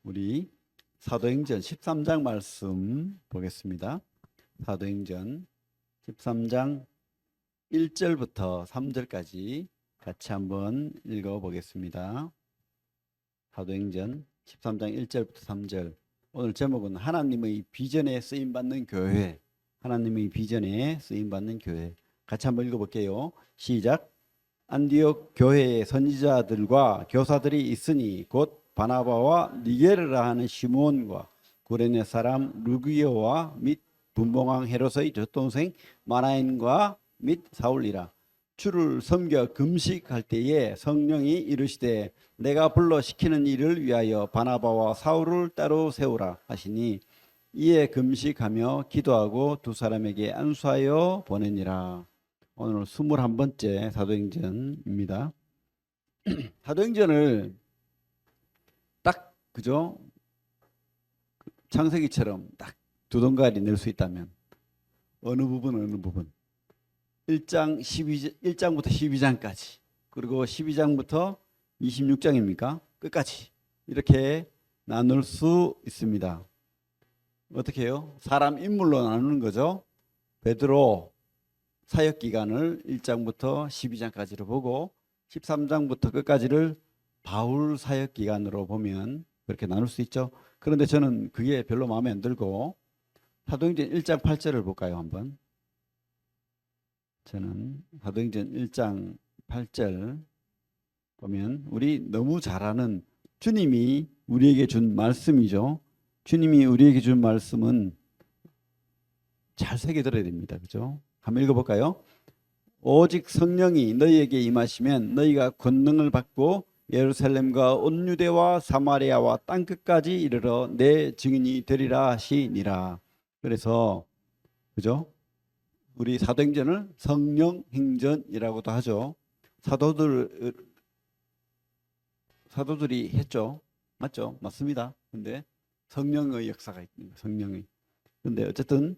우리 사도행전 13장 말씀 보겠습니다. 사도행전 13장 1절부터 3절까지 같이 한번 읽어보겠습니다. 사도행전 13장 1절부터 3절. 오늘 제목은 하나님의 비전에 쓰임받는 교회. 하나님의 비전에 쓰임받는 교회. 같이 한번 읽어볼게요. 시작. 안디옥 교회의 선지자들과 교사들이 있으니 곧 바나바와 니게르라 하는 시므온과 구레네 사람 루기오와 및 분봉왕 헤롯의 젖동생 마나엔과 및 사울이라. 주를 섬겨 금식할 때에 성령이 이르시되 내가 불러 시키는 일을 위하여 바나바와 사울을 따로 세우라 하시니 이에 금식하며 기도하고 두 사람에게 안수하여 보내니라. 오늘 21번째 사도행전입니다. 사도행전을 딱 그죠? 창세기처럼 딱 두 동가리 낼 수 있다면 어느 부분 1장부터 12장까지 그리고 12장부터 26장입니까? 끝까지 이렇게 나눌 수 있습니다. 어떻게 해요? 사람 인물로 나누는 거죠. 베드로 사역 기간을 1장부터 12장까지로 보고 13장부터 끝까지를 바울 사역 기간으로 보면 그렇게 나눌 수 있죠. 그런데 저는 그게 별로 마음에 안 들고 사도행전 1장 8절을 볼까요? 한번. 저는 사도행전 1장 8절 보면 우리 너무 잘 아는 주님이 우리에게 준 말씀이죠. 주님이 우리에게 준 말씀은 잘 새겨들어야 됩니다. 그죠? 한번 읽어볼까요? 오직 성령이 너희에게 임하시면 너희가 권능을 받고 예루살렘과 온 유대와 사마리아와 땅끝까지 이르러 내 증인이 되리라 하시니라. 그래서 그죠? 우리 사도행전을 성령행전이라고도 하죠. 사도들이 했죠. 맞죠? 맞습니다. 근데 성령의 역사가 있는 거예요. 성령의. 근데 어쨌든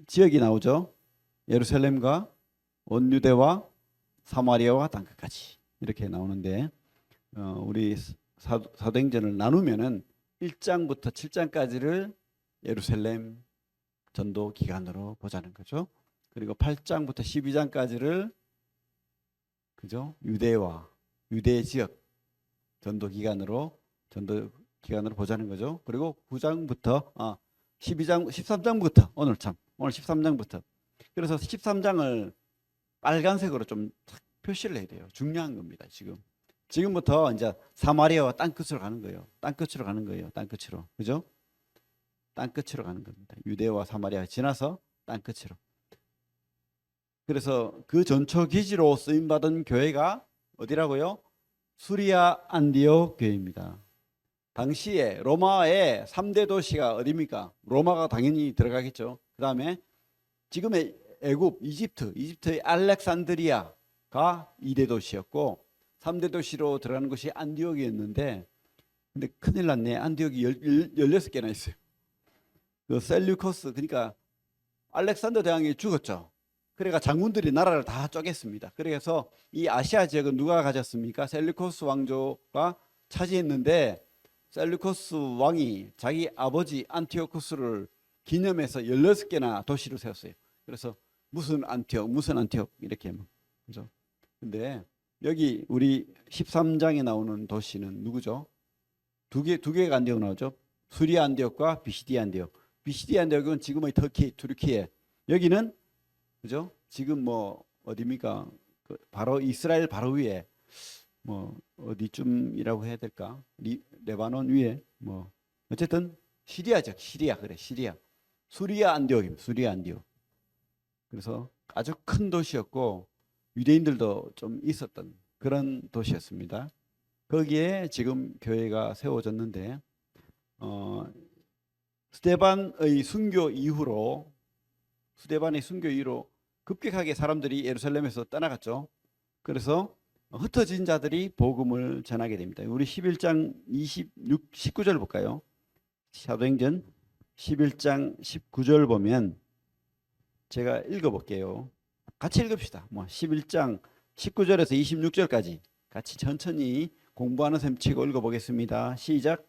지역이 나오죠. 예루살렘과 온 유대와 사마리아와 땅끝까지 이렇게 나오는데 우리 사도행전을 나누면은 1장부터 7장까지를 예루살렘 전도 기간으로 보자는 거죠. 그리고 8장부터 12장까지를 그죠? 유대 지역 전도 기간으로 보자는 거죠. 그리고 9장부터 13장부터 오늘 13장부터 그래서 13장을 빨간색으로 좀 표시를 해야 돼요. 중요한 겁니다. 지금부터 이제 사마리아와 땅끝으로 가는 거예요. 땅끝으로. 그죠? 땅끝으로 가는 겁니다. 유대와 사마리아 지나서 땅끝으로. 그래서 그 전초 기지로 쓰임 받은 교회가 어디라고요? 수리아 안디옥 교회입니다. 당시에 로마의 3대 도시가 어디입니까? 로마가 당연히 들어가겠죠. 그다음에 지금의 애굽, 이집트의 알렉산드리아가 2대 도시였고 3대 도시로 들어가는 것이 안디옥이었는데 근데 큰일 났네. 안디옥이 16개나 있어요. 그 셀류커스 그러니까 알렉산더 대왕이 죽었죠. 그러니까 장군들이 나라를 다 쪼갰습니다. 그래서 이 아시아 지역은 누가 가졌습니까? 셀류커스 왕조가 차지했는데 셀류커스 왕이 자기 아버지 안티오쿠스를 기념해서 16개나 도시를 세웠어요. 그래서 무슨 안티옥 이렇게 그죠? 근데 여기 우리 13장에 나오는 도시는 누구죠? 두 개가 안디옥 나오죠. 수리아 안디옥과 비시디 안디옥. 비시디 안디옥은 지금의 터키, 투르키에. 여기는 그죠? 지금 뭐 어디입니까? 바로 이스라엘 바로 위에 뭐 어디쯤이라고 해야 될까? 레바논 위에 뭐 어쨌든 시리아죠. 시리아. 수리아 안디옥. 그래서 아주 큰 도시였고 유대인들도 좀 있었던 그런 도시였습니다. 거기에 지금 교회가 세워졌는데 스데반의 순교 이후로 급격하게 사람들이 예루살렘에서 떠나갔죠. 그래서 흩어진 자들이 복음을 전하게 됩니다. 우리 11장 19절 볼까요? 사도행전 11장 19절 보면 제가 읽어볼게요. 같이 읽읍시다. 11장 19절에서 26절까지 같이 천천히 공부하는 셈 치고 읽어보겠습니다. 시작.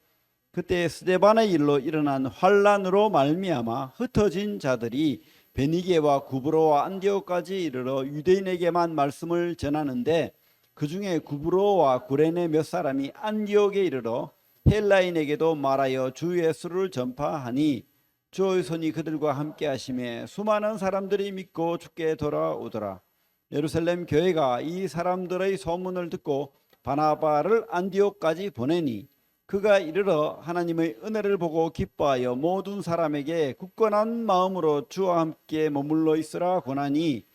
그때 스데반의 일로 일어난 환란으로 말미암아 흩어진 자들이 베니게와 구브로와 안디옥까지 이르러 유대인에게만 말씀을 전하는데 그 중에 구브로와 구레네 몇 사람이 안디옥에 이르러 헬라인에게도 말하여 주 예수를 전파하니 주의 손이 그들과 함께 하심에 수많은 사람들이 믿고 주께 돌아오더라. 예루살렘 교회가 이 사람들의 소문을 듣고 바나바를 안디옥까지 보내니 그가 이르러 하나님의 은혜를 보고 기뻐하여 모든 사람에게 굳건한 마음으로 주와 함께 머물러 있으라 권하니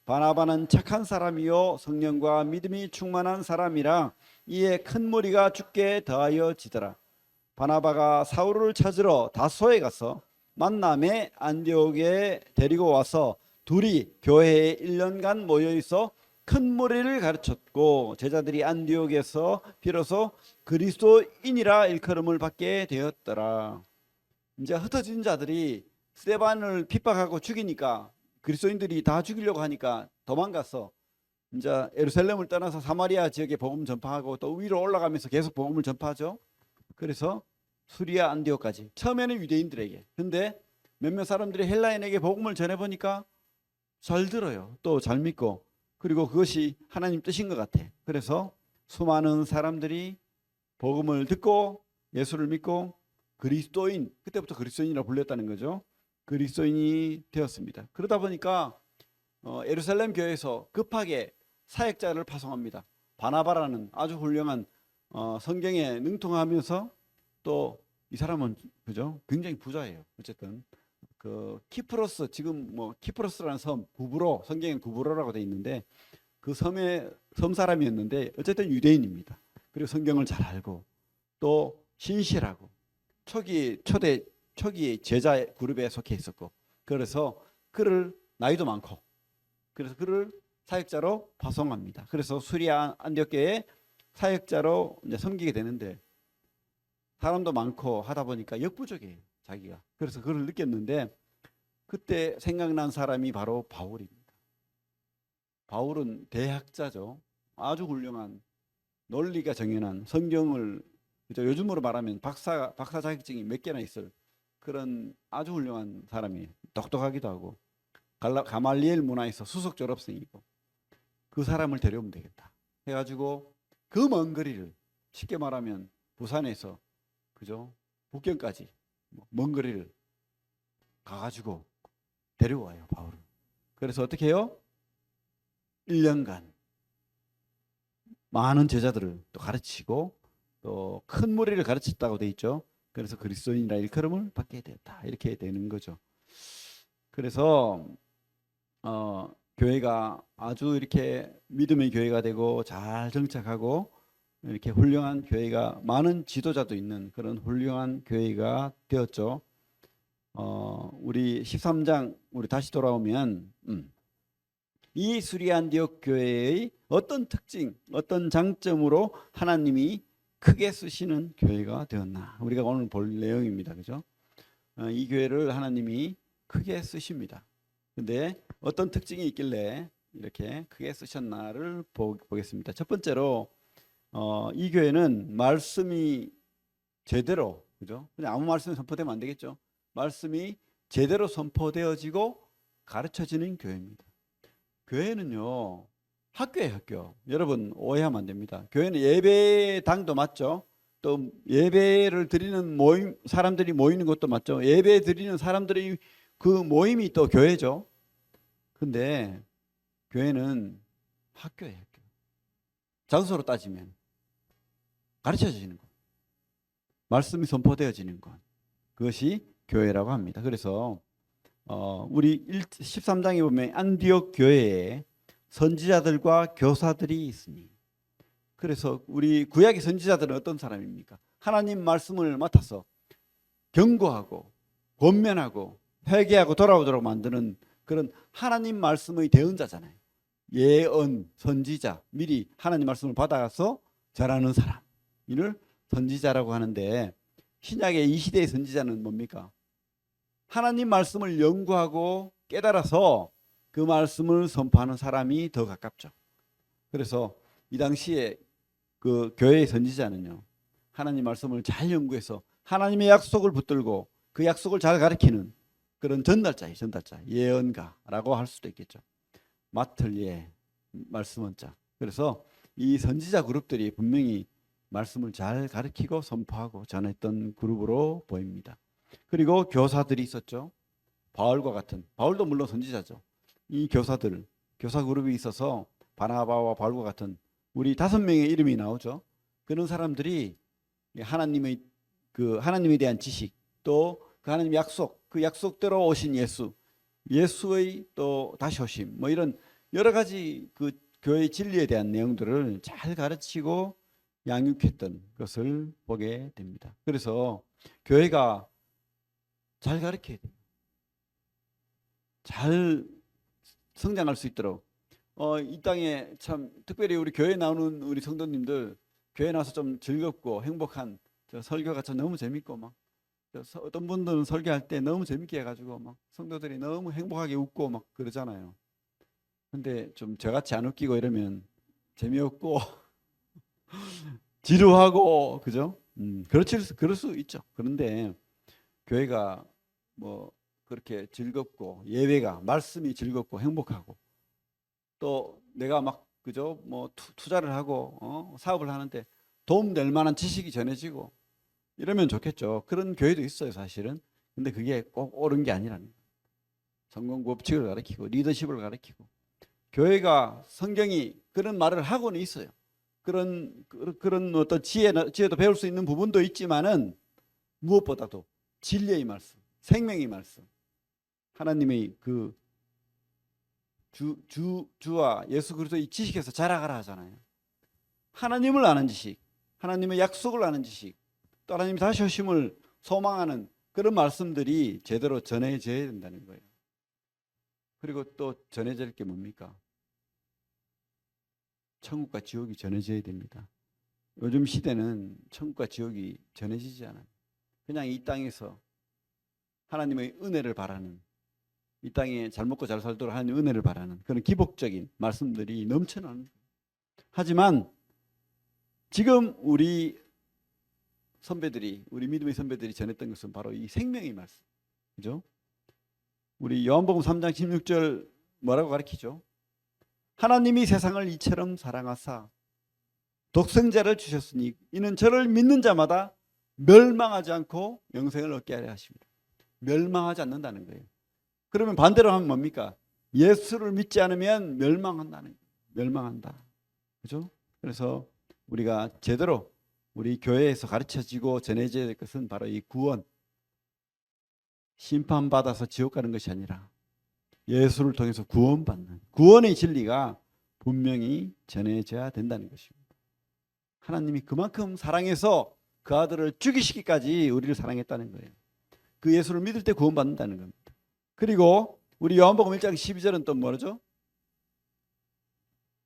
바나바는 착한 사람이요 성령과 믿음이 충만한 사람이라 이에 큰 무리가 주께 더하여 지더라. 바나바가 사울을 찾으러 다소에 가서 만남에 안디옥에 데리고 와서 둘이 교회에 1년간 모여 있어 큰 무리를 가르쳤고 제자들이 안디옥에서 비로소 그리스도인이라 일컬음을 받게 되었더라. 이제 흩어진 자들이 스데반을 핍박하고 죽이니까 그리스도인들이 다 죽이려고 하니까 도망가서 이제 예루살렘을 떠나서 사마리아 지역에 복음 전파하고 또 위로 올라가면서 계속 복음을 전파하죠. 그래서 수리아 안디옥까지 처음에는 유대인들에게, 근데 몇몇 사람들이 헬라인에게 복음을 전해보니까 잘 들어요. 또 잘 믿고, 그리고 그것이 하나님 뜻인 것 같아. 그래서 수많은 사람들이 복음을 듣고 예수를 믿고 그리스도인, 그때부터 그리스도인이라 불렸다는 거죠. 그리스도인이 되었습니다. 그러다 보니까 예루살렘 교회에서 급하게 사역자를 파송합니다. 바나바라는 아주 훌륭한 성경에 능통하면서 또 이 사람은 그죠? 굉장히 부자예요. 어쨌든 그 키프로스, 지금 뭐 키프로스라는 섬, 구브로, 성경엔 구브로라고 돼 있는데 그 섬의 섬 사람이었는데 어쨌든 유대인입니다. 그리고 성경을 잘 알고 또 신실하고 초기 제자 그룹에 속해 있었고, 그래서 그를 나이도 많고 그래서 그를 사역자로 파송합니다. 그래서 수리아 안디옥교에 사역자로 이제 섬기게 되는데 사람도 많고 하다 보니까 역부족이에요, 자기가. 그래서 그걸 느꼈는데 그때 생각난 사람이 바로 바울입니다. 바울은 대학자죠. 아주 훌륭한 논리가 정연한 성경을, 그죠? 요즘으로 말하면 박사 자격증이 몇 개나 있을 그런 아주 훌륭한 사람이에요. 똑똑하기도 하고 가말리엘 문화에서 수석 졸업생이고, 그 사람을 데려오면 되겠다 해가지고 그 먼 거리를, 쉽게 말하면 부산에서 그죠? 북경까지 먼 거리를 가가지고 데려와요, 바울을. 그래서 어떻게 해요? 1년간 많은 제자들을 또 가르치고 또 큰 무리를 가르쳤다고 돼 있죠. 그래서 그리스도인이라 일컬음을 받게 됐다, 이렇게 되는 거죠. 그래서 교회가 아주 이렇게 믿음의 교회가 되고 잘 정착하고 이렇게 훌륭한 교회가, 많은 지도자도 있는 그런 훌륭한 교회가 되었죠. 우리 13장 우리 다시 돌아오면 이 수리아 안디옥 교회의 어떤 특징, 어떤 장점으로 하나님이 크게 쓰시는 교회가 되었나, 우리가 오늘 볼 내용입니다. 그죠? 이 교회를 하나님이 크게 쓰십니다. 근데 어떤 특징이 있길래 이렇게 크게 쓰셨나를 보겠습니다. 첫 번째로 이 교회는 말씀이 제대로, 그죠? 그냥 아무 말씀이 선포되면 안 되겠죠. 말씀이 제대로 선포되어지고 가르쳐지는 교회입니다. 교회는요, 학교예요, 학교. 여러분 오해하면 안 됩니다. 교회는 예배당도 맞죠. 또 예배를 드리는 모임, 사람들이 모이는 것도 맞죠. 예배 드리는 사람들이 그 모임이 또 교회죠. 근데 교회는 학교예요, 학교. 장소로 따지면 가르쳐지는 것, 말씀이 선포되어지는 것, 그것이 교회라고 합니다. 그래서 우리 13장에 보면 안디옥 교회에 선지자들과 교사들이 있으니, 그래서 우리 구약의 선지자들은 어떤 사람입니까? 하나님 말씀을 맡아서 경고하고 권면하고 회개하고 돌아오도록 만드는 그런 하나님 말씀의 대언자잖아요. 예언, 선지자, 미리 하나님 말씀을 받아서 전하는 사람, 이를 선지자라고 하는데, 신약의 이 시대의 선지자는 뭡니까? 하나님 말씀을 연구하고 깨달아서 그 말씀을 선포하는 사람이 더 가깝죠. 그래서 이 당시에 그 교회의 선지자는요, 하나님 말씀을 잘 연구해서 하나님의 약속을 붙들고 그 약속을 잘 가리키는 그런 전달자예요. 전달자, 예언가라고 할 수도 있겠죠. 맡을 예, 말씀은 자. 그래서 이 선지자 그룹들이 분명히 말씀을 잘 가르치고 선포하고 전했던 그룹으로 보입니다. 그리고 교사들이 있었죠. 바울과 같은, 바울도 물론 선지자죠. 이 교사들, 교사 그룹이 있어서 바나바와 바울과 같은 우리 5명의 이름이 나오죠. 그런 사람들이 하나님의 그 하나님에 대한 지식, 또 그 하나님의 약속, 그 약속대로 오신 예수, 예수의 또 다시 오심, 뭐 이런 여러 가지 그 교회의 진리에 대한 내용들을 잘 가르치고 양육했던 것을 보게 됩니다. 그래서 교회가 잘 가르쳐야 돼요. 잘 성장할 수 있도록. 이 땅에 참 특별히 우리 교회 나오는 우리 성도님들 교회 나와서 좀 즐겁고 행복한 설교가 참 너무 재밌고 막 어떤 분들은 설교할 때 너무 재밌게 해가지고 막 성도들이 너무 행복하게 웃고 막 그러잖아요. 근데 좀 저같이 안 웃기고 이러면 재미없고 지루하고 그죠? 그럴 수 있죠. 그런데 교회가 뭐 그렇게 즐겁고 예배가 말씀이 즐겁고 행복하고 또 내가 막 그죠? 뭐 투자를 하고 사업을 하는데 도움 될 만한 지식이 전해지고 이러면 좋겠죠. 그런 교회도 있어요, 사실은. 근데 그게 꼭 옳은 게 아니라는 거예요. 성공 법칙을 가르치고 리더십을 가르치고 교회가 성경이 그런 말을 하고는 있어요. 그런 어떤 지혜도 배울 수 있는 부분도 있지만은 무엇보다도 진리의 말씀, 생명의 말씀, 하나님의 그 주와 예수 그리스도의 지식에서 자라가라 하잖아요. 하나님을 아는 지식, 하나님의 약속을 아는 지식, 또 하나님이 다시 오심을 소망하는 그런 말씀들이 제대로 전해져야 된다는 거예요. 그리고 또 전해질 게 뭡니까? 천국과 지옥이 전해져야 됩니다. 요즘 시대는 천국과 지옥이 전해지지 않아요. 그냥 이 땅에서 하나님의 은혜를 바라는, 이 땅에 잘 먹고 잘 살도록 하나님의 은혜를 바라는 그런 기복적인 말씀들이 넘쳐나는 거예요. 하지만 지금 우리 선배들이, 우리 믿음의 선배들이 전했던 것은 바로 이 생명의 말씀. 그죠? 우리 요한복음 3장 16절 뭐라고 가르치죠? 하나님이 세상을 이처럼 사랑하사 독생자를 주셨으니 이는 저를 믿는 자마다 멸망하지 않고 영생을 얻게 하려 하십니다. 멸망하지 않는다는 거예요. 그러면 반대로 하면 뭡니까? 예수를 믿지 않으면 멸망한다는 거예요. 멸망한다. 그죠? 그래서 우리가 제대로 우리 교회에서 가르쳐지고 전해져야 될 것은 바로 이 구원, 심판받아서 지옥 가는 것이 아니라 예수를 통해서 구원받는 구원의 진리가 분명히 전해져야 된다는 것입니다. 하나님이 그만큼 사랑해서 그 아들을 죽이시기까지 우리를 사랑했다는 거예요. 그 예수를 믿을 때 구원받는다는 겁니다. 그리고 우리 요한복음 1장 12절은 또 뭐죠?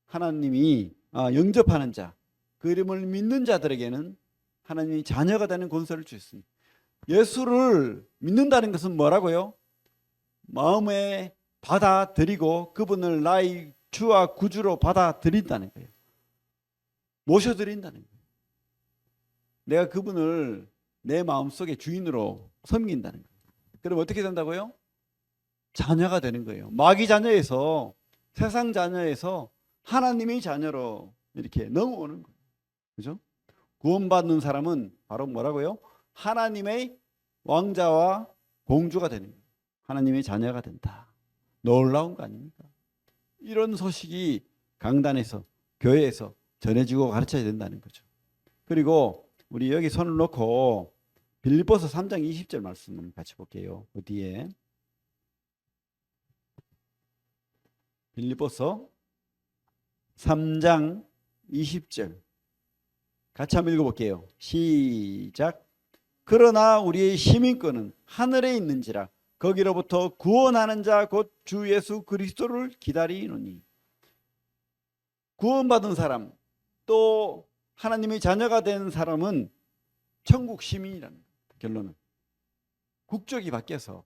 하나님이 영접하는 자, 그 이름을 믿는 자들에게는 하나님이 자녀가 되는 권세를 주셨습니다. 예수를 믿는다는 것은 뭐라고요? 마음에 받아들이고 그분을 나의 주와 구주로 받아들인다는 거예요. 모셔드린다는 거예요. 내가 그분을 내 마음속에 주인으로 섬긴다는 거예요. 그럼 어떻게 된다고요? 자녀가 되는 거예요. 마귀 자녀에서, 세상 자녀에서 하나님의 자녀로 이렇게 넘어오는 거예요. 그죠? 구원받는 사람은 바로 뭐라고요? 하나님의 왕자와 공주가 되는 거예요. 하나님의 자녀가 된다. 놀라운 거 아닙니까? 이런 소식이 강단에서, 교회에서 전해지고 가르쳐야 된다는 거죠. 그리고 우리 여기 손을 놓고 빌립보서 3장 20절 말씀을 같이 볼게요. 그 뒤에 빌립보서 3장 20절 같이 한번 읽어볼게요. 시작. 그러나 우리의 시민권은 하늘에 있는지라 거기로부터 구원하는 자 곧 주 예수 그리스도를 기다리노니. 구원받은 사람 또 하나님의 자녀가 된 사람은 천국 시민이라는 거예요. 결론은 국적이 바뀌어서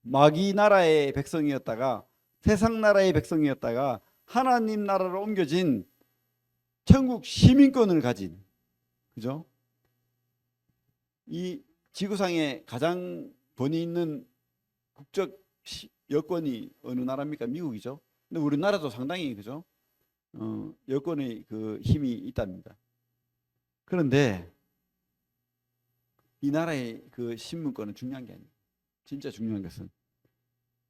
마귀 나라의 백성이었다가 세상 나라의 백성이었다가 하나님 나라로 옮겨진 천국 시민권을 가진, 그죠? 이 지구상에 가장 권위 있는 국적 여권이 어느 나라입니까? 미국이죠. 근데 우리나라도 상당히 그죠? 여권의 그 힘이 있답니다. 그런데 이 나라의 그 신문권은 중요한 게 아니에요. 진짜 중요한 것은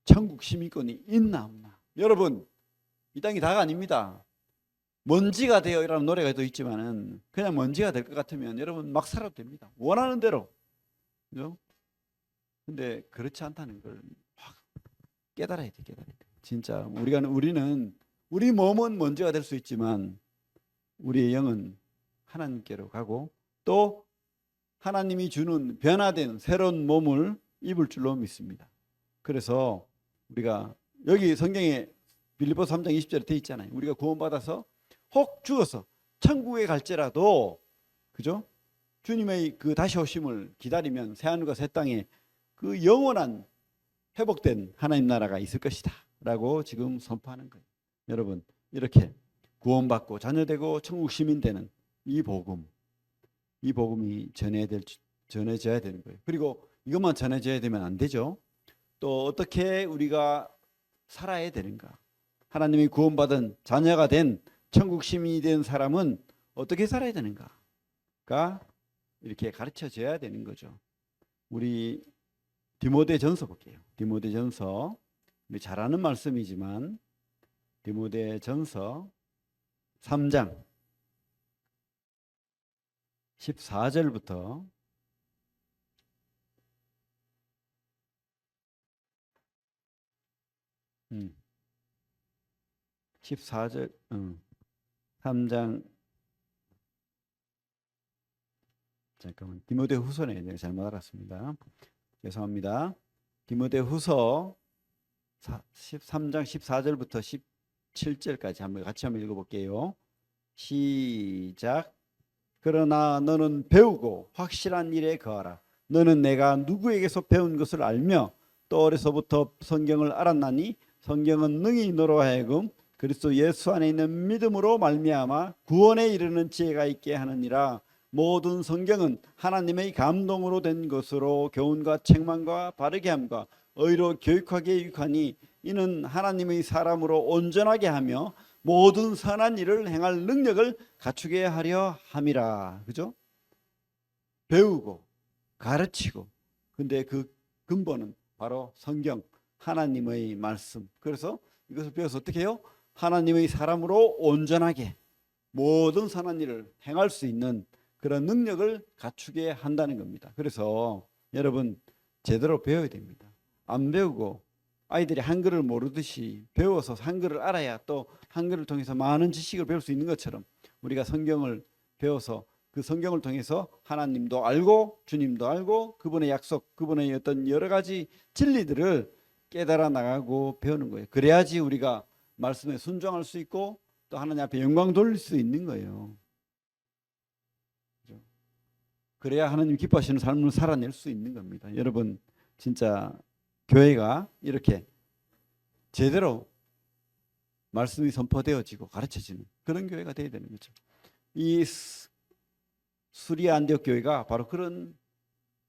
천국 시민권이 있나 없나. 여러분, 이 땅이 다가 아닙니다. 먼지가 되어라는 노래가 또 있지만은 그냥 먼지가 될 것 같으면 여러분 막 살아도 됩니다. 원하는 대로. 그죠? 근데 그렇지 않다는 걸 깨달아야 돼, 깨달아야 돼. 진짜 우리는 우리 몸은 먼지가 될 수 있지만 우리의 영은 하나님께로 가고 또 하나님이 주는 변화된 새로운 몸을 입을 줄로 믿습니다. 그래서 우리가 여기 성경에 빌립보서 3장 20절에 돼 있잖아요. 우리가 구원받아서 혹 죽어서 천국에 갈지라도 그죠? 주님의 그 다시 오심을 기다리면 새하늘과 새 땅에 그 영원한 회복된 하나님 나라가 있을 것이다 라고 지금 선포하는 거예요. 여러분, 이렇게 구원받고 자녀되고 천국 시민 되는 이 복음이 전해져야 되는 거예요. 그리고 이것만 전해져야 되면 안 되죠. 또 어떻게 우리가 살아야 되는가? 하나님이 구원받은 자녀가 된 천국 시민이 된 사람은 어떻게 살아야 되는가가 이렇게 가르쳐져야 되는 거죠. 우리 디모데전서 볼게요. 디모데전서, 우리 잘 아는 말씀이지만 디모데전서 3장 14절부터 14절 3장 잠깐만 디모데후서네. 내가 잘못 알았습니다. 죄송합니다. 디모데후서 13장 14절부터 17절까지 같이 한번 읽어볼게요. 시작. 그러나 너는 배우고 확실한 일에 거하라. 너는 내가 누구에게서 배운 것을 알며 또 어려서부터 성경을 알았나니 성경은 능히 너로 하여금 그리스도 예수 안에 있는 믿음으로 말미암아 구원에 이르는 지혜가 있게 하느니라. 모든 성경은 하나님의 감동으로 된 것으로 교훈과 책망과 바르게 함과 의로 교육하기에 유익하니 이는 하나님의 사람으로 온전하게 하며 모든 선한 일을 행할 능력을 갖추게 하려 함이라. 그죠? 배우고 가르치고. 근데 그 근본은 바로 성경, 하나님의 말씀. 그래서 이것을 배워서 어떻게 해요? 하나님의 사람으로 온전하게 모든 선한 일을 행할 수 있는 그런 능력을 갖추게 한다는 겁니다. 그래서 여러분 제대로 배워야 됩니다. 안 배우고 아이들이 한글을 모르듯이 배워서 한글을 알아야 또 한글을 통해서 많은 지식을 배울 수 있는 것처럼 우리가 성경을 배워서 그 성경을 통해서 하나님도 알고 주님도 알고 그분의 약속, 그분의 어떤 여러 가지 진리들을 깨달아 나가고 배우는 거예요. 그래야지 우리가 말씀에 순종할 수 있고 또 하나님 앞에 영광 돌릴 수 있는 거예요. 그래야 하나님 기뻐하시는 삶을 살아낼 수 있는 겁니다. 여러분 진짜 교회가 이렇게 제대로 말씀이 선포되어지고 가르쳐지는 그런 교회가 되어야 되는 거죠. 이 수리아 안디옥 교회가 바로 그런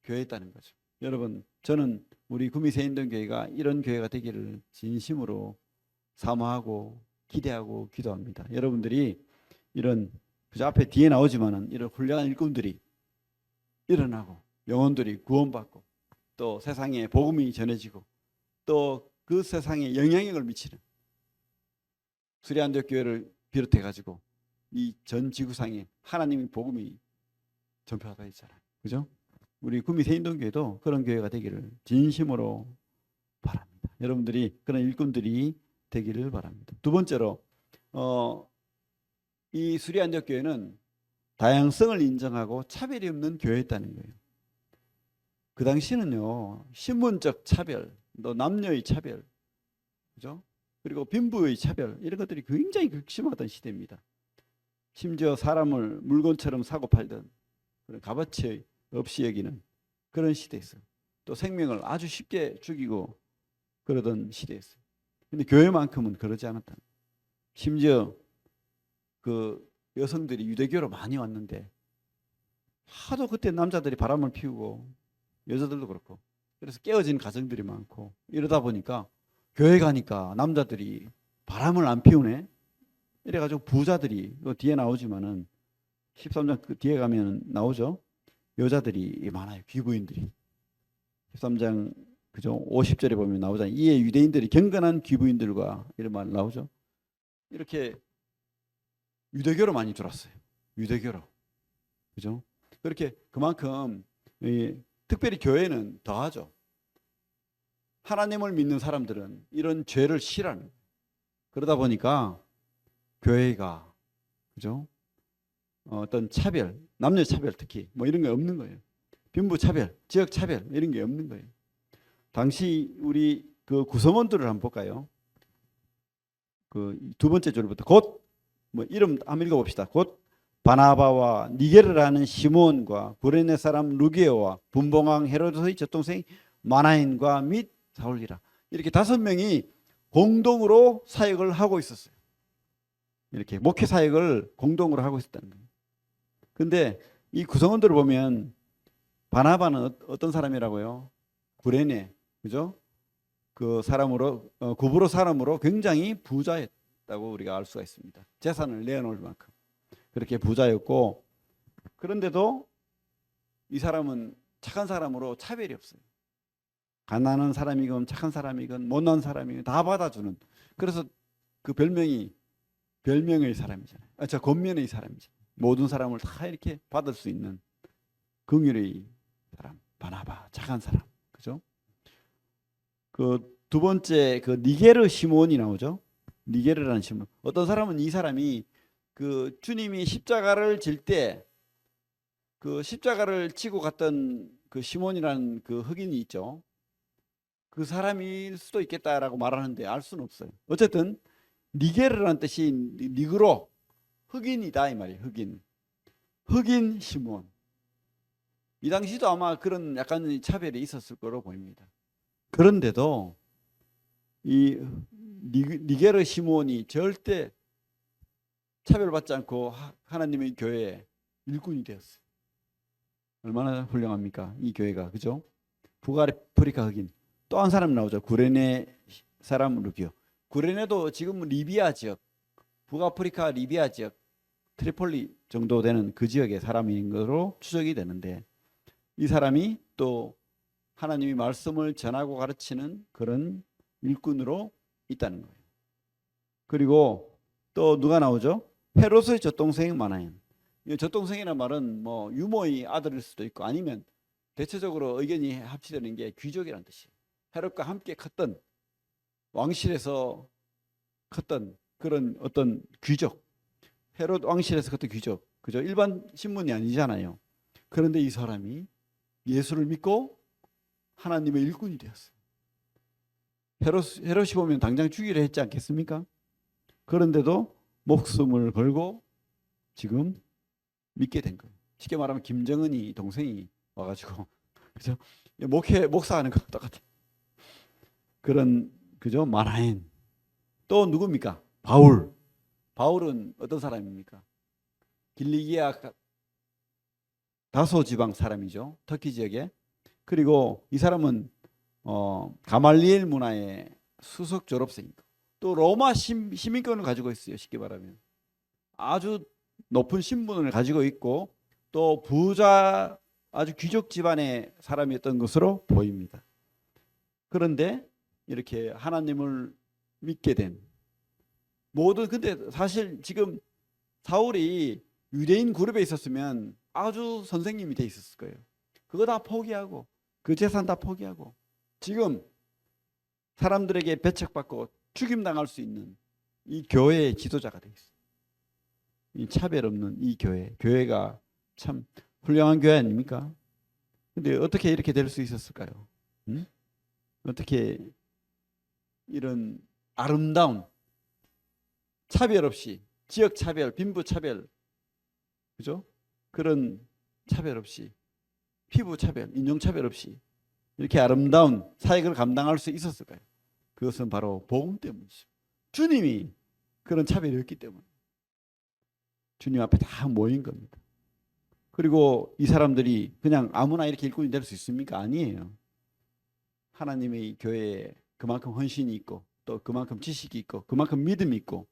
교회였다는 거죠. 여러분 저는 우리 구미새인동교회가 이런 교회가 되기를 진심으로 사모하고 기대하고 기도합니다. 여러분들이 이런 그저 앞에 뒤에 나오지만은 이런 훌륭한 일꾼들이 일어나고 영혼들이 구원받고 또 세상에 복음이 전해지고 또 그 세상에 영향력을 미치는 수리안디옥 교회를 비롯해 가지고 이 전 지구상에 하나님의 복음이 전파가 있잖아요. 그죠? 우리 구미 새인동교회도 그런 교회가 되기를 진심으로 바랍니다. 여러분들이 그런 일꾼들이 되기를 바랍니다. 두 번째로 이 수리안디옥 교회는 다양성을 인정하고 차별이 없는 교회였다는 거예요. 그 당시는요 신분적 차별, 또 남녀의 차별, 그죠? 그리고 빈부의 차별 이런 것들이 굉장히 극심하던 시대입니다. 심지어 사람을 물건처럼 사고 팔던 그런 값어치 없이 여기는 그런 시대였어요. 또 생명을 아주 쉽게 죽이고 그러던 시대였어요. 근데 교회만큼은 그러지 않았다. 심지어 그 여성들이 유대교로 많이 왔는데 하도 그때 남자들이 바람을 피우고 여자들도 그렇고. 그래서 깨어진 가정들이 많고 이러다 보니까 교회 가니까 남자들이 바람을 안 피우네. 이래가지고 부자들이 뒤에 나오지만은 13장 그 뒤에 가면 나오죠. 여자들이 많아요. 귀부인들이. 13장 그죠? 50절에 보면 나오잖아요. 이에 유대인들이 경건한 귀부인들과 이런 말 나오죠. 이렇게 유대교로 많이 들어왔어요. 유대교로. 그죠? 그렇게 그만큼 특별히 교회는 더하죠. 하나님을 믿는 사람들은 이런 죄를 싫어하는 거예요. 그러다 보니까 교회가 그죠? 어떤 차별, 남녀 차별 특히 뭐 이런 게 없는 거예요. 빈부 차별, 지역 차별 이런 게 없는 거예요. 당시 우리 그 구성원들을 한번 볼까요? 그 두 번째 줄부터 곧 뭐 이름 한번 읽어봅시다. 곧 바나바와 니게르라는 시몬과 구레네 사람 루기오와 분봉왕 헤로드의 젖동생 마나인과 및 사울이라. 이렇게 5명이 공동으로 사역을 하고 있었어요. 이렇게 목회 사역을 공동으로 하고 있었다는 거예요. 근데 이 구성원들을 보면 바나바는 어떤 사람이라고요? 구레네, 그죠? 그 사람으로 구브로 사람으로 굉장히 부자였다고 우리가 알 수가 있습니다. 재산을 내어놓을 만큼 그렇게 부자였고, 그런데도 이 사람은 착한 사람으로 차별이 없어요. 가난한 사람이건 착한 사람이건 못난 사람이건 다 받아주는. 그래서 그 별명이 별명의 사람이잖아요. 권면의 사람이잖아요. 모든 사람을 다 이렇게 받을 수 있는 긍휼의 사람, 바나바, 착한 사람, 그죠? 그 두 번째 그 니게르 시몬이 나오죠. 니게르라는 시몬. 어떤 사람은 이 사람이 그 주님이 십자가를 질 때 그 십자가를 지고 갔던 그 시몬이라는 그 흑인이 있죠. 그 사람일 수도 있겠다라고 말하는데 알 수는 없어요. 어쨌든 니게르라는 뜻이 니그로, 흑인이다 이 말이에요. 흑인 시몬. 이 당시도 아마 그런 약간 차별이 있었을 거로 보입니다. 그런데도 이 니게르 시몬이 절대 차별받지 않고 하나님의 교회의 일꾼이 되었어요. 얼마나 훌륭합니까? 이 교회가. 그죠? 북아프리카 흑인. 또 한 사람 나오죠. 구레네 사람 루기오. 구레네도 지금 리비아 지역, 북아프리카 리비아 지역, 트리폴리 정도 되는 그 지역의 사람인 것으로 추정이 되는데, 이 사람이 또 하나님의 말씀을 전하고 가르치는 그런 일꾼으로 있다는 거예요. 그리고 또 누가 나오죠? 헤롯의 젖동생 마나인. 젖동생이라는 말은 뭐 유모의 아들일 수도 있고, 아니면 대체적으로 의견이 합치되는 게 귀족이라는 뜻이에요. 헤롯과 함께 컸던, 왕실에서 컸던 그런 어떤 귀족, 헤롯 왕실에서 컸던 귀족, 그죠? 일반 신분이 아니잖아요. 그런데 이 사람이 예수를 믿고 하나님의 일꾼이 되었어요. 헤롯이 보면 당장 죽이려 했지 않겠습니까? 그런데도 목숨을 걸고 지금 믿게 된 거예요. 쉽게 말하면 김정은이 동생이 와가지고 그죠? 목사하는 거 똑같아. 그런 그죠? 마나엔. 또 누굽니까? 바울은 어떤 사람입니까? 길리기아 다소 지방 사람이죠. 터키 지역에. 그리고 이 사람은 가말리엘 문화의 수석 졸업생이고, 또 로마 시민권을 가지고 있어요. 쉽게 말하면 아주 높은 신분을 가지고 있고, 또 부자 아주 귀족 집안의 사람이었던 것으로 보입니다. 그런데 이렇게 하나님을 믿게 된 모든, 근데 사실 지금 사울이 유대인 그룹에 있었으면 아주 선생님이 돼 있었을 거예요. 그거 다 포기하고 그 재산 다 포기하고 지금 사람들에게 배척받고 죽임당할 수 있는 이 교회의 지도자가 돼 있어요. 이 차별 없는 이 교회가 참 훌륭한 교회 아닙니까? 근데 어떻게 이렇게 될 수 있었을까요? 응? 어떻게 이런 아름다운 차별 없이, 지역 차별, 빈부 차별, 그죠? 그런 차별 없이, 피부 차별, 인종 차별 없이 이렇게 아름다운 사역을 감당할 수 있었을까요? 그것은 바로 복음 때문이죠. 주님이 그런 차별이 없기 때문에 주님 앞에 다 모인 겁니다. 그리고 이 사람들이 그냥 아무나 이렇게 일꾼이 될 수 있습니까? 아니에요. 하나님의 교회에 그만큼 헌신이 있고 또 그만큼 지식이 있고 그만큼 믿음이 있고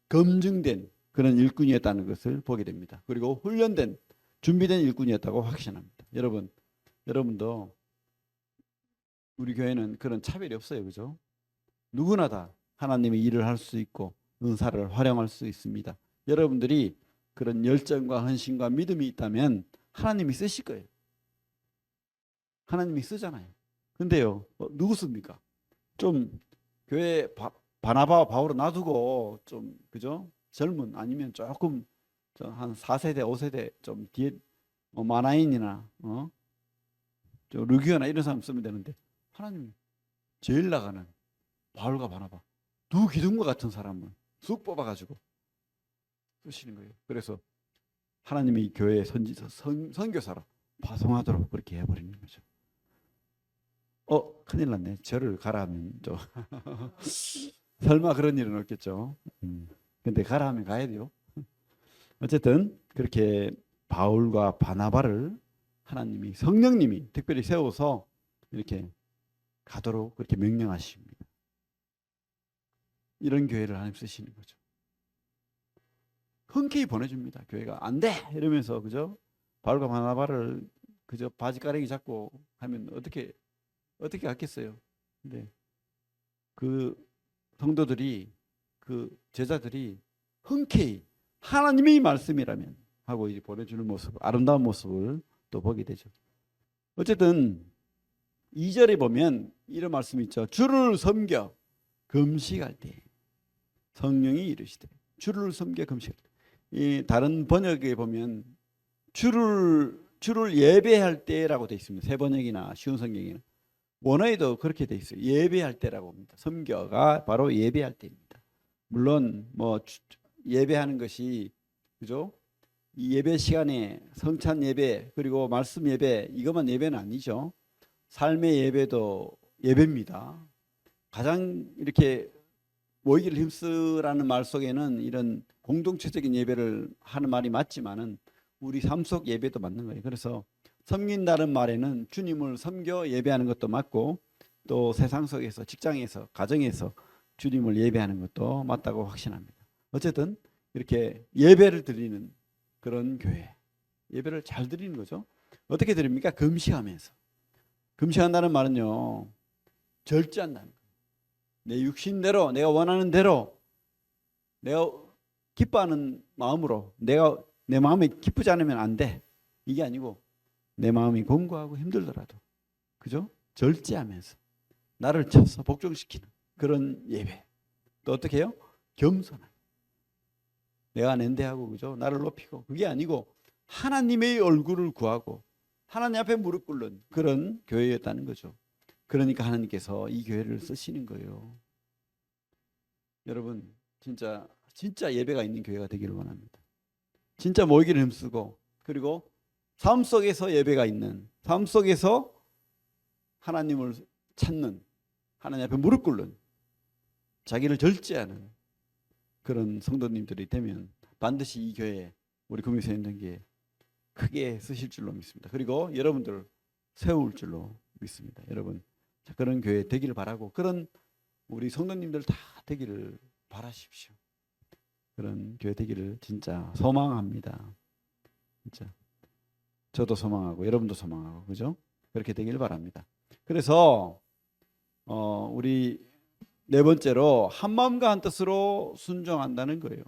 검증된 그런 일꾼이었다는 것을 보게 됩니다. 그리고 훈련된 준비된 일꾼이었다고 확신합니다. 여러분도 우리 교회는 그런 차별이 없어요. 그죠? 누구나 다 하나님의 일을 할 수 있고 은사를 활용할 수 있습니다. 여러분들이 그런 열정과 헌신과 믿음이 있다면 하나님이 쓰실 거예요. 하나님이 쓰잖아요. 근데요, 누구 씁니까? 좀 교회 바나바와 바울을 놔두고 좀 그죠? 젊은 아니면 조금 한 4세대, 5세대 좀 뒤에 마나인이나 루기오나 이런 사람 쓰면 되는데 하나님이 제일 나가는 바울과 바나바 두 기둥과 같은 사람을 쑥 뽑아가지고 쓰시는 거예요. 그래서 하나님이 교회의 선교사로 파송하도록 그렇게 해버리는 거죠. 큰일 났네. 저를 가라 하면 좀 설마 그런 일은 없겠죠. 근데 가라 하면 가야 돼요. 어쨌든 그렇게 바울과 바나바를 하나님이 성령님이 특별히 세워서 이렇게 가도록 그렇게 명령하십니다. 이런 교회를 하나님 쓰시는 거죠. 흔쾌히 보내줍니다. 교회가 안 돼 이러면서 그죠? 바울과 바나바를 그저 바지가랑이 잡고 하면 어떻게 하겠어요? 근데 그 성도들이 그 제자들이 흔쾌히 하나님의 말씀이라면 하고 이제 보내주는 모습, 아름다운 모습을 또 보게 되죠. 어쨌든 2절에 보면 이런 말씀이 있죠. 주를 섬겨 금식할 때 성령이 이르시되 주를 섬겨 금식할 때. 이 다른 번역에 보면 주를 예배할 때라고 되어 있습니다. 새 번역이나 쉬운 성경에는 원어에도 그렇게 되어 있어요. 예배할 때라고 합니다. 섬겨가 바로 예배할 때입니다. 물론 뭐 예배하는 것이 그죠? 이 예배 시간에 성찬 예배 그리고 말씀 예배 이것만 예배는 아니죠. 삶의 예배도 예배입니다. 가장 이렇게 모이기를 힘쓰라는 말 속에는 이런 공동체적인 예배를 하는 말이 맞지만은 우리 삶 속 예배도 맞는 거예요. 그래서 섬긴다는 말에는 주님을 섬겨 예배하는 것도 맞고 또 세상 속에서 직장에서 가정에서 주님을 예배하는 것도 맞다고 확신합니다. 어쨌든 이렇게 예배를 드리는 그런 교회, 예배를 잘 드리는 거죠. 어떻게 드립니까? 금식하면서. 금식한다는 말은요, 절제한다는 거예요. 내 육신대로 내가 원하는 대로 내가 기뻐하는 마음으로 내 마음이 기쁘지 않으면 안 돼. 이게 아니고 내 마음이 공고하고 힘들더라도 그죠? 절제하면서 나를 쳐서 복종시키는 그런 예배. 또 어떻게 해요? 겸손하게 내가 낸대하고 그죠? 나를 높이고 그게 아니고 하나님의 얼굴을 구하고 하나님 앞에 무릎 꿇는 그런 교회였다는 거죠. 그러니까 하나님께서 이 교회를 쓰시는 거예요. 여러분 진짜 예배가 있는 교회가 되기를 원합니다. 진짜 모이기를 힘쓰고 그리고 삶 속에서 예배가 있는 삶 속에서 하나님을 찾는 하나님 앞에 무릎 꿇는 자기를 절제하는 그런 성도님들이 되면 반드시 이 교회 우리 금요새연단교회 크게 쓰실 줄로 믿습니다. 그리고 여러분들 세울 줄로 믿습니다. 여러분 그런 교회 되기를 바라고 그런 우리 성도님들 다 되기를 바라십시오. 그런 교회 되기를 진짜 소망합니다. 진짜 저도 소망하고 여러분도 소망하고 그죠? 그렇게 되기를 바랍니다. 그래서 우리 네 번째로 한 마음과 한 뜻으로 순종한다는 거예요.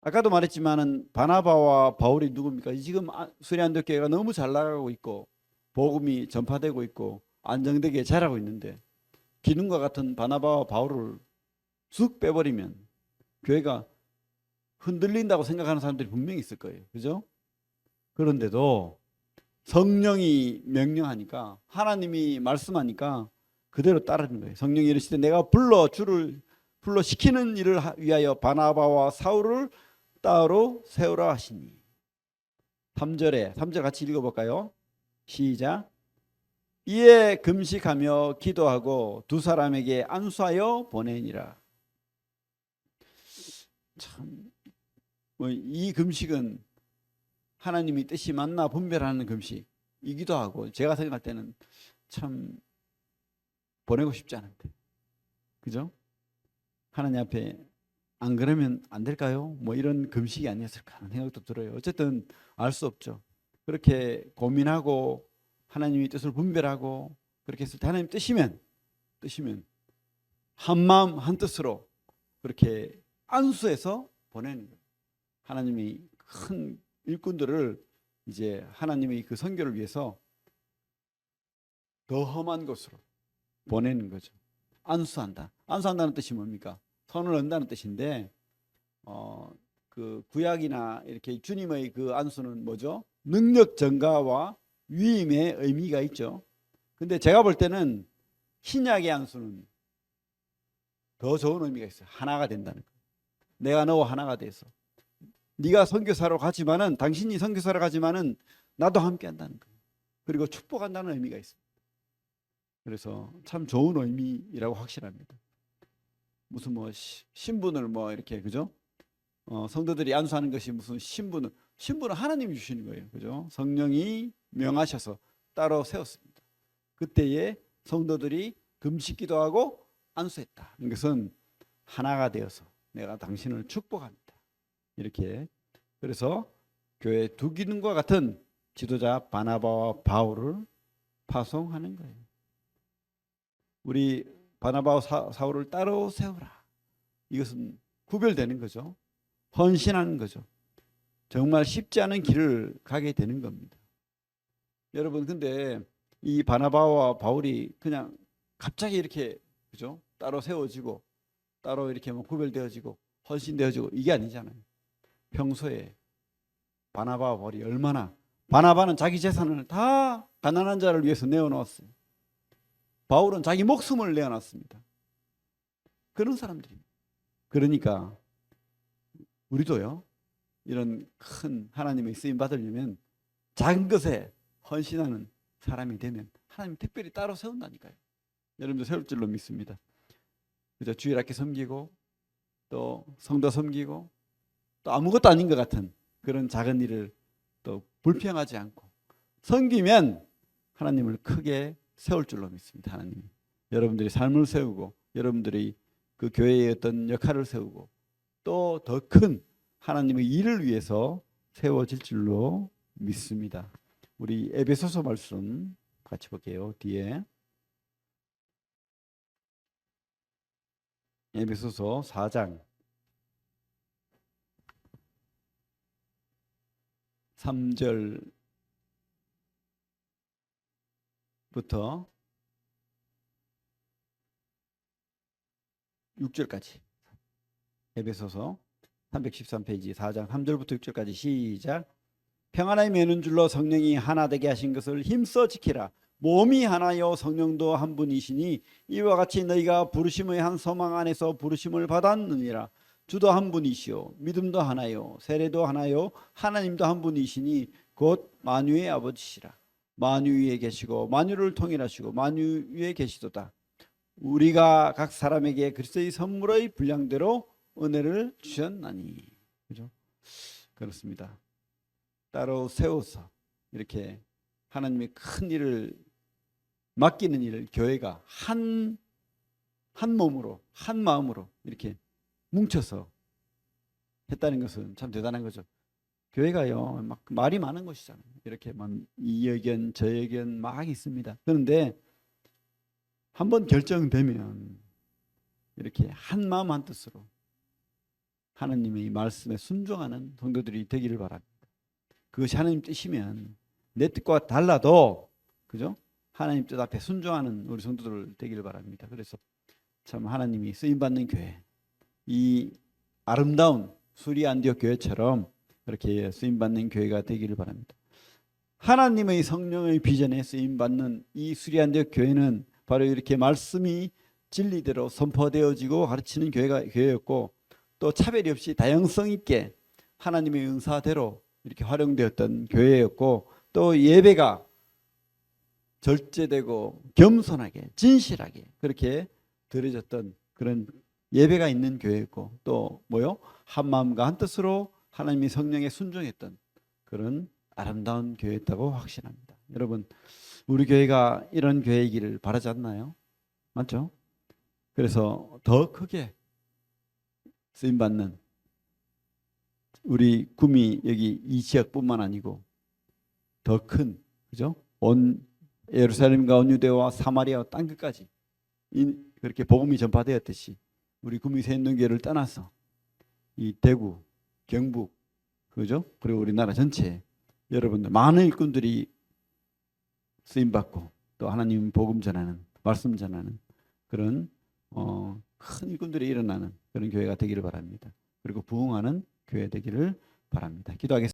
아까도 말했지만은 바나바와 바울이 누굽니까? 지금 수리안도 교회가 너무 잘 나가고 있고 복음이 전파되고 있고 안정되게 자라고 있는데 기둥과 같은 바나바와 바울을 쑥 빼버리면 교회가 흔들린다고 생각하는 사람들이 분명히 있을 거예요. 그죠? 그런데도 성령이 명령하니까 하나님이 말씀하니까 그대로 따르는 거예요. 성령이 이르시되 내가 주를 불러 시키는 일을 위하여 바나바와 사울을 따로 세우라 하시니. 3절 같이 읽어볼까요? 시작. 이에 금식하며 기도하고 두 사람에게 안수하여 보내니라. 참, 이 금식은 하나님의 뜻이 맞나 분별하는 금식이기도 하고, 제가 생각할 때는 참 보내고 싶지 않은데, 그죠? 하나님 앞에 안 그러면 안 될까요? 뭐 이런 금식이 아니었을까 하는 생각도 들어요. 어쨌든 알 수 없죠. 그렇게 고민하고 하나님의 뜻을 분별하고 그렇게 했을 때 하나님 뜻이면 한 마음 한 뜻으로 그렇게 안수해서 보내는 거예요. 하나님이 큰 일꾼들을 이제 하나님의 그 선교를 위해서 더 험한 곳으로 보내는 거죠. 안수한다. 안수한다는 뜻이 뭡니까? 선을 얻는다는 뜻인데, 그 구약이나 이렇게 주님의 그 안수는 뭐죠? 능력 증가와 위임의 의미가 있죠. 근데 제가 볼 때는 신약의 안수는 더 좋은 의미가 있어요. 하나가 된다는 거. 내가 너와 하나가 돼서 네가 선교사로 가지만은, 당신이 선교사로 가지만은 나도 함께 한다는 거예요. 그리고 축복한다는 의미가 있습니다. 그래서 참 좋은 의미라고 확신합니다. 무슨 뭐 신분을 뭐 이렇게, 그죠? 성도들이 안수하는 것이 무슨 신분은 하나님이 주시는 거예요. 그죠? 성령이 명하셔서 따로 세웠습니다. 그때에 성도들이 금식기도 하고 안수했다. 이것은 하나가 되어서 내가 당신을 축복합니다. 이렇게. 그래서 교회 두 기능과 같은 지도자 바나바와 바울을 파송하는 거예요. 우리 바나바와 사울을 따로 세우라. 이것은 구별되는 거죠. 헌신하는 거죠. 정말 쉽지 않은 길을 가게 되는 겁니다. 여러분, 근데 이 바나바와 바울이 그냥 갑자기 이렇게, 그죠? 따로 세워지고 따로 이렇게 뭐 구별되어지고 헌신되어지고 이게 아니잖아요. 평소에 바나바와 바울이 얼마나, 바나바는 자기 재산을 다 가난한 자를 위해서 내어놓았어요. 바울은 자기 목숨을 내어놨습니다. 그런 사람들입니다. 그러니까 우리도요, 이런 큰 하나님의 쓰임 받으려면 작은 것에 헌신하는 사람이 되면 하나님 특별히 따로 세운다니까요. 여러분도 세울 줄로 믿습니다. 그죠? 주일학교 섬기고 또 성도 섬기고 또 아무것도 아닌 것 같은 그런 작은 일을 또 불평하지 않고 섬기면 하나님을 크게 세울 줄로 믿습니다. 하나님이 여러분들이 삶을 세우고 여러분들이 그 교회의 어떤 역할을 세우고 또 더 큰 하나님의 일을 위해서 세워질 줄로 믿습니다. 우리 에베소서 말씀 같이 볼게요. 뒤에 에베소서 4장 3절부터 6절까지. 에베소서 313페이지 4장 3절부터 6절까지 시작. 평안의 매는 줄로 성령이 하나 되게 하신 것을 힘써 지키라. 몸이 하나요 성령도 한 분이시니 이와 같이 너희가 부르심의 한 소망 안에서 부르심을 받았느니라. 주도 한 분이시요 믿음도 하나요 세례도 하나요 하나님도 한 분이시니 곧 만유의 아버지시라. 만유 위에 계시고 만유를 통일하시고 만유 위에 계시도다. 우리가 각 사람에게 그리스도의 선물의 분량대로 은혜를 주셨나니. 그죠? 그렇습니다. 따로 세워서 이렇게 하나님의 큰 일을 맡기는 일을 교회가 한 몸으로 한 마음으로 이렇게 뭉쳐서 했다는 것은 참 대단한 거죠. 교회가요 막 말이 많은 것이잖아요. 이렇게 막 이 의견 저 의견 막 있습니다. 그런데 한번 결정되면 이렇게 한 마음 한 뜻으로 하나님의 말씀에 순종하는 성도들이 되기를 바랍니다. 그것이 하나님 뜻이면 내 뜻과 달라도, 그죠? 하나님 뜻 앞에 순종하는 우리 성도들 되기를 바랍니다. 그래서 참 하나님이 쓰임받는 교회, 이 아름다운 수리 안디옥 교회처럼 그렇게 쓰임받는 교회가 되기를 바랍니다. 하나님의 성령의 비전에 쓰임받는 이 수리 안디옥 교회는 바로 이렇게 말씀이 진리대로 선포되어지고 가르치는 교회였고, 또 차별이 없이 다양성 있게 하나님의 은사대로 이렇게 활용되었던 교회였고, 또 예배가 절제되고 겸손하게 진실하게 그렇게 드려졌던 그런 예배가 있는 교회였고, 또 뭐요? 한 마음과 한 뜻으로 하나님의 성령에 순종했던 그런 아름다운 교회였다고 확신합니다. 여러분, 우리 교회가 이런 교회이기를 바라지 않나요? 맞죠? 그래서 더 크게 쓰임받는 우리 구미 여기 이 지역뿐만 아니고 더 큰, 그죠? 온 예루살렘과 온 유대와 사마리아와 땅 끝까지 그렇게 복음이 전파되었듯이 우리 구미 새인동교회를 떠나서 이 대구, 경북, 그죠? 그리고 우리나라 전체 여러분들 많은 일꾼들이 쓰임 받고 또 하나님 복음 전하는 말씀 전하는 그런 큰 일꾼들이 일어나는 그런 교회가 되기를 바랍니다. 그리고 부흥하는 교회 되기를 바랍니다. 기도하겠습니다.